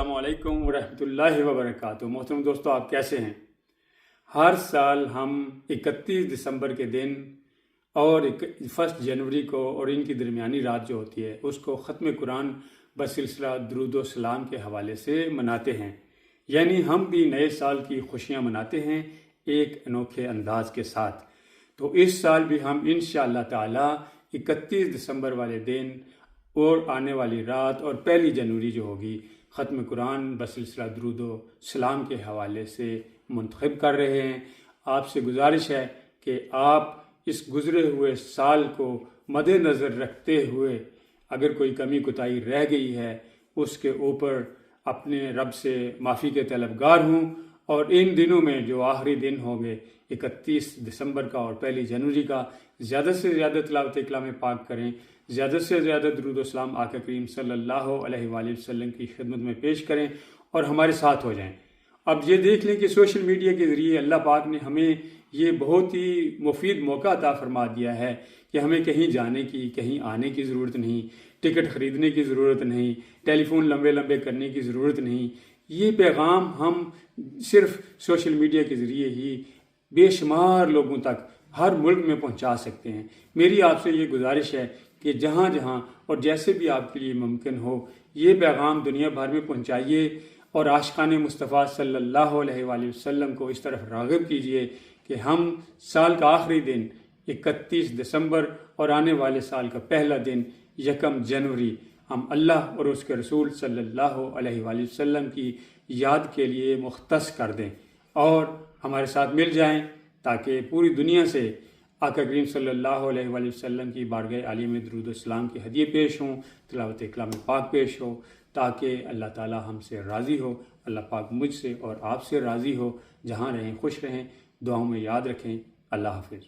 السلام علیکم ورحمۃ اللہ وبرکاتہ۔ محترم دوستو، آپ کیسے ہیں؟ ہر سال ہم 31 دسمبر کے دن اور 1 جنوری کو اور ان کی درمیانی رات جو ہوتی ہے اس کو ختم قرآن بسلسلہ درود و سلام کے حوالے سے مناتے ہیں، یعنی ہم بھی نئے سال کی خوشیاں مناتے ہیں ایک انوکھے انداز کے ساتھ۔ تو اس سال بھی ہم انشاءاللہ تعالی 31 دسمبر والے دن اور آنے والی رات اور 1 جنوری جو ہوگی ختم قرآن بسلسلہ درود و سلام کے حوالے سے منتخب کر رہے ہیں۔ آپ سے گزارش ہے کہ آپ اس گزرے ہوئے سال کو مد نظر رکھتے ہوئے اگر کوئی کمی کوتاہی رہ گئی ہے اس کے اوپر اپنے رب سے معافی کے طلبگار ہوں، اور ان دنوں میں جو آخری دن ہوں گے 31 دسمبر کا اور 1 جنوری کا، زیادہ سے زیادہ تلاوت کلام پاک کریں، زیادہ سے زیادہ درود و سلام آقا کریم صلی اللہ علیہ وآلہ وسلم کی خدمت میں پیش کریں اور ہمارے ساتھ ہو جائیں۔ اب یہ دیکھ لیں کہ سوشل میڈیا کے ذریعے اللہ پاک نے ہمیں یہ بہت ہی مفید موقع عطا فرما دیا ہے کہ ہمیں کہیں جانے کی، کہیں آنے کی ضرورت نہیں، ٹکٹ خریدنے کی ضرورت نہیں، ٹیلی فون لمبے لمبے کرنے کی ضرورت نہیں۔ یہ پیغام ہم صرف سوشل میڈیا کے ذریعے ہی بے شمار لوگوں تک ہر ملک میں پہنچا سکتے ہیں۔ میری آپ سے یہ گزارش ہے کہ جہاں جہاں اور جیسے بھی آپ کے لیے ممکن ہو یہ پیغام دنیا بھر میں پہنچائیے اور عاشقان مصطفیٰ صلی اللہ علیہ وآلہ وسلم کو اس طرف راغب کیجیے کہ ہم سال کا آخری دن 31 دسمبر اور آنے والے سال کا پہلا دن 1 جنوری ہم اللہ اور اس کے رسول صلی اللہ علیہ وآلہ وسلم کی یاد کے لیے مختص کر دیں اور ہمارے ساتھ مل جائیں تاکہ پوری دنیا سے آقا کریم صلی اللہ علیہ وآلہ وسلم کی بارگاہ عالیہ میں درود و سلام کے ہدیے پیش ہوں، تلاوت کلام پاک پیش ہو، تاکہ اللہ تعالی ہم سے راضی ہو، اللہ پاک مجھ سے اور آپ سے راضی ہو۔ جہاں رہیں خوش رہیں، دعاؤں میں یاد رکھیں۔ اللہ حافظ۔